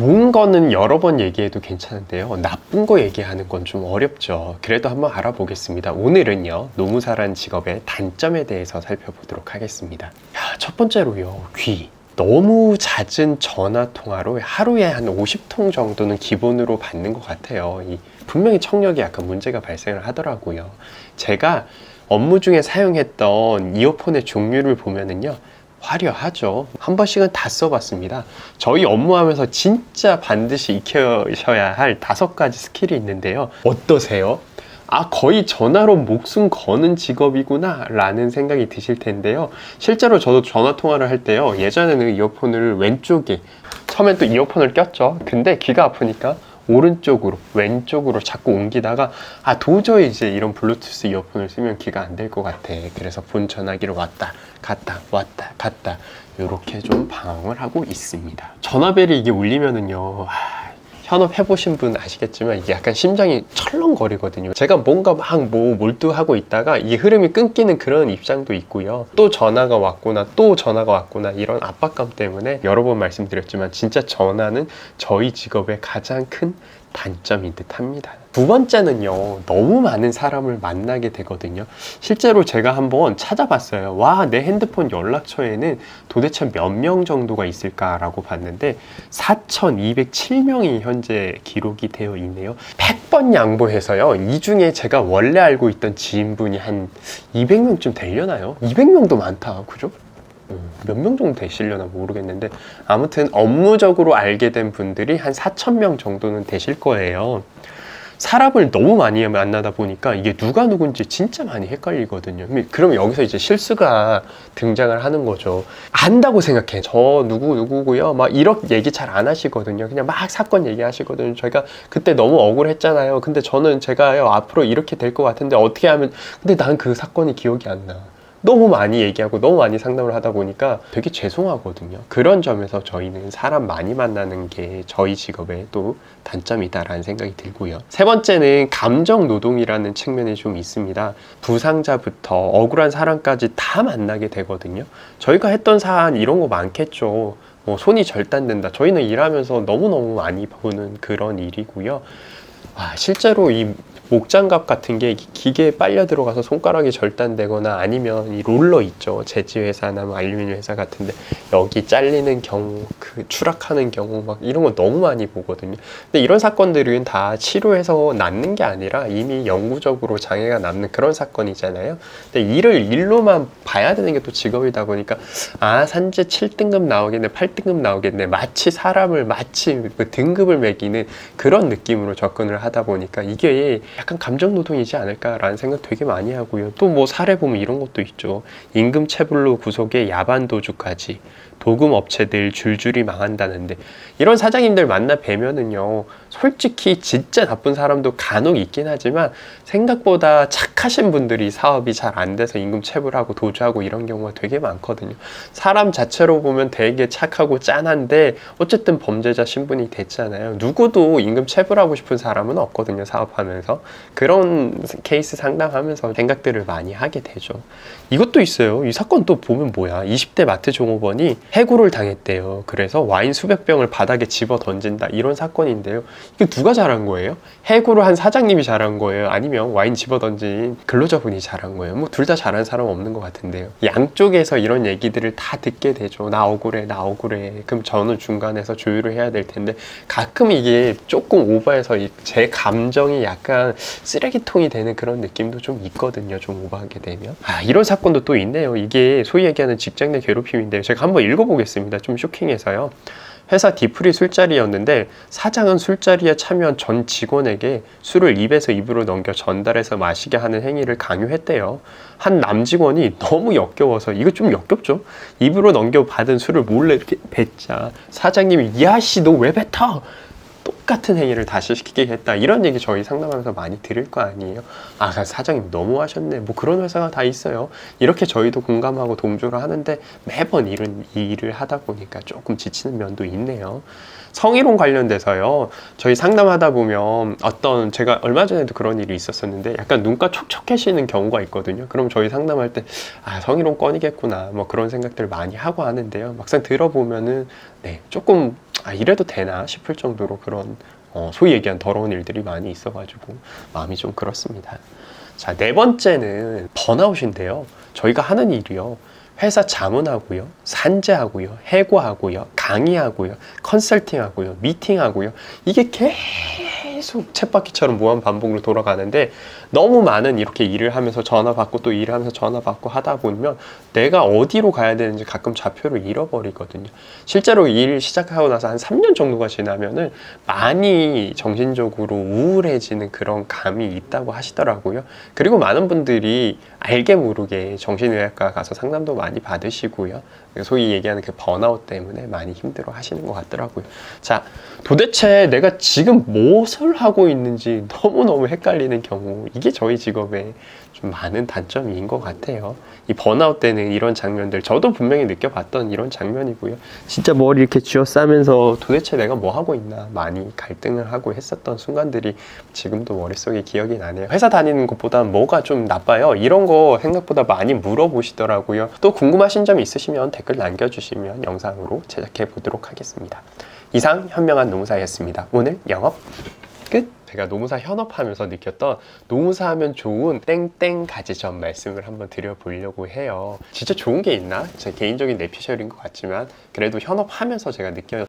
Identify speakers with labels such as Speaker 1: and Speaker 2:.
Speaker 1: 좋은 거는 여러 번 얘기해도 괜찮은데요, 나쁜 거 얘기하는 건 좀 어렵죠. 그래도 한번 알아보겠습니다. 오늘은요, 노무사란 직업의 단점에 대해서 살펴보도록 하겠습니다. 첫 번째로요, 귀. 너무 잦은 전화 통화로 하루에 한 50통 정도는 기본으로 받는 것 같아요. 분명히 청력이 약간 문제가 발생을 하더라고요. 제가 업무 중에 사용했던 이어폰의 종류를 보면은요, 화려하죠. 한 번씩은 다 써봤습니다. 저희 업무하면서 진짜 반드시 익혀셔야 할 5가지 스킬이 있는데요. 어떠세요? 거의 전화로 목숨 거는 직업이구나 라는 생각이 드실 텐데요. 실제로 저도 전화 통화를 할 때요, 예전에는 이어폰을 왼쪽에, 처음엔 또 이어폰을 꼈죠. 근데 귀가 아프니까 오른쪽으로, 왼쪽으로 자꾸 옮기다가 도저히 이제 이런 블루투스 이어폰을 쓰면 귀가 안 될 것 같아. 그래서 본 전화기를 왔다 갔다 왔다 갔다 이렇게 좀 방황을 하고 있습니다. 전화벨이 이게 울리면은요, 현업 해보신 분 아시겠지만 이게 약간 심장이 철렁거리거든요. 제가 뭔가 막 몰두하고 있다가 이 흐름이 끊기는 그런 입장도 있고요. 또 전화가 왔구나, 또 전화가 왔구나, 이런 압박감 때문에 여러 번 말씀드렸지만 진짜 전화는 저희 직업의 가장 큰 단점인 듯 합니다. 두 번째는요, 너무 많은 사람을 만나게 되거든요. 실제로 제가 한번 찾아봤어요. 내 핸드폰 연락처에는 도대체 몇 명 정도가 있을까라고 봤는데 4,207명이 현재 기록이 되어 있네요. 100번 양보해서요, 이 중에 제가 원래 알고 있던 지인분이 한 200명쯤 되려나요? 200명도 많다, 그죠? 몇 명 정도 되시려나 모르겠는데, 아무튼 업무적으로 알게 된 분들이 한 4,000명 정도는 되실 거예요. 사람을 너무 많이 만나다 보니까 이게 누가 누군지 진짜 많이 헷갈리거든요. 그럼 여기서 이제 실수가 등장을 하는 거죠. 안다고 생각해. 저 누구고요. 막 이렇게 얘기 잘 안 하시거든요. 그냥 막 사건 얘기하시거든요. 저희가 그때 너무 억울했잖아요. 근데 저는 제가요, 앞으로 이렇게 될 것 같은데 어떻게 하면, 근데 난 그 사건이 기억이 안 나. 너무 많이 얘기하고 너무 많이 상담을 하다 보니까 되게 죄송하거든요. 그런 점에서 저희는 사람 많이 만나는 게 저희 직업의 또 단점이다라는 생각이 들고요. 세 번째는 감정 노동이라는 측면이 좀 있습니다. 부상자부터 억울한 사람까지 다 만나게 되거든요. 저희가 했던 사안 이런 거 많겠죠. 손이 절단된다. 저희는 일하면서 너무너무 많이 보는 그런 일이고요. 실제로 이 목장갑 같은 게 기계에 빨려 들어가서 손가락이 절단되거나, 아니면 이 롤러 있죠, 제지회사나 알루미늄 회사 같은데 여기 잘리는 경우, 추락하는 경우, 막 이런 거 너무 많이 보거든요. 근데 이런 사건들은 다 치료해서 낫는 게 아니라 이미 영구적으로 장애가 남는 그런 사건이잖아요. 근데 이를 일로만 봐야 되는 게 또 직업이다 보니까 산재 7등급 나오겠네, 8등급 나오겠네, 마치 사람을 등급을 매기는 그런 느낌으로 접근을 하다 보니까 이게 약간 감정 노동이지 않을까라는 생각 되게 많이 하고요. 또 사례 보면 이런 것도 있죠. 임금 체불로 구속에 야반 도주까지, 도금 업체들 줄줄이 망한다는데, 이런 사장님들 만나 뵈면은요, 솔직히 진짜 나쁜 사람도 간혹 있긴 하지만 생각보다 착하신 분들이 사업이 잘 안 돼서 임금 체불하고 도주하고 이런 경우가 되게 많거든요. 사람 자체로 보면 되게 착하고 짠한데 어쨌든 범죄자 신분이 됐잖아요. 누구도 임금 체불하고 싶은 사람은 없거든요, 사업하면서. 그런 케이스 상담하면서 생각들을 많이 하게 되죠. 이것도 있어요. 이 사건 또 보면 20대 마트 종업원이 해고를 당했대요. 그래서 와인 수백 병을 바닥에 집어 던진다, 이런 사건인데요. 이게 누가 잘한 거예요? 해고를 한 사장님이 잘한 거예요? 아니면 와인 집어 던진 근로자분이 잘한 거예요? 둘 다 잘한 사람 없는 것 같은데요. 양쪽에서 이런 얘기들을 다 듣게 되죠. 나 억울해. 그럼 저는 중간에서 조율을 해야 될 텐데, 가끔 이게 조금 오버해서 제 감정이 약간 쓰레기통이 되는 그런 느낌도 좀 있거든요. 좀 오버하게 되면. 이런 사건도 또 있네요. 이게 소위 얘기하는 직장 내 괴롭힘인데요. 제가 한번 읽어보겠습니다. 좀 쇼킹해서요. 회사 뒤풀이 술자리였는데 사장은 술자리에 참여한 전 직원에게 술을 입에서 입으로 넘겨 전달해서 마시게 하는 행위를 강요했대요. 한 남직원이 너무 역겨워서, 이거 좀 역겹죠? 입으로 넘겨 받은 술을 몰래 이렇게 뱉자 사장님이 야씨 너 왜 뱉어? 똑같은 행위를 다시 시키게 했다, 이런 얘기 저희 상담하면서 많이 들을 거 아니에요. 사장님 너무 하셨네. 그런 회사가 다 있어요. 이렇게 저희도 공감하고 동조를 하는데 매번 이런 일을 하다 보니까 조금 지치는 면도 있네요. 성희롱 관련돼서요. 저희 상담하다 보면 제가 얼마 전에도 그런 일이 있었었는데 약간 눈가 촉촉해지는 경우가 있거든요. 그럼 저희 상담할 때 성희롱 건이겠구나 뭐 그런 생각들 많이 하고 하는데요. 막상 들어보면은 네, 조금 이래도 되나 싶을 정도로 그런 소위 얘기한 더러운 일들이 많이 있어가지고 마음이 좀 그렇습니다. 자, 네 번째는 번아웃인데요. 저희가 하는 일이요. 회사 자문하고요, 산재하고요, 해고하고요, 강의하고요, 컨설팅하고요, 미팅하고요. 이게 계속 쳇바퀴처럼 무한 반복으로 돌아가는데 너무 많은 이렇게 일을 하면서 전화 받고 또 일을 하면서 전화 받고 하다 보면 내가 어디로 가야 되는지 가끔 좌표를 잃어버리거든요. 실제로 일 시작하고 나서 한 3년 정도가 지나면은 많이 정신적으로 우울해지는 그런 감이 있다고 하시더라고요. 그리고 많은 분들이 알게 모르게 정신의학과 가서 상담도 많이 받으시고요. 소위 얘기하는 그 번아웃 때문에 많이 힘들어 하시는 것 같더라고요. 자, 도대체 내가 지금 무엇을 하고 있는지 너무너무 헷갈리는 경우, 이게 저희 직업의 좀 많은 단점인 것 같아요. 이 번아웃 때는 이런 장면들, 저도 분명히 느껴봤던 이런 장면이고요. 진짜 머리 이렇게 쥐어싸면서 도대체 내가 뭐 하고 있나 많이 갈등을 하고 했었던 순간들이 지금도 머릿속에 기억이 나네요. 회사 다니는 것보다 뭐가 좀 나빠요? 이런 거 생각보다 많이 물어보시더라고요. 또 궁금하신 점 있으시면 댓글 남겨주시면 영상으로 제작해 보도록 하겠습니다. 이상 현명한 노무사였습니다. 오늘 영업 끝! 제가 노무사 현업하면서 느꼈던 노무사 하면 좋은 땡땡 가지 점 말씀을 한번 드려보려고 해요. 진짜 좋은 게 있나? 제 개인적인 내피셜인 것 같지만 그래도 현업하면서 제가 느꼈던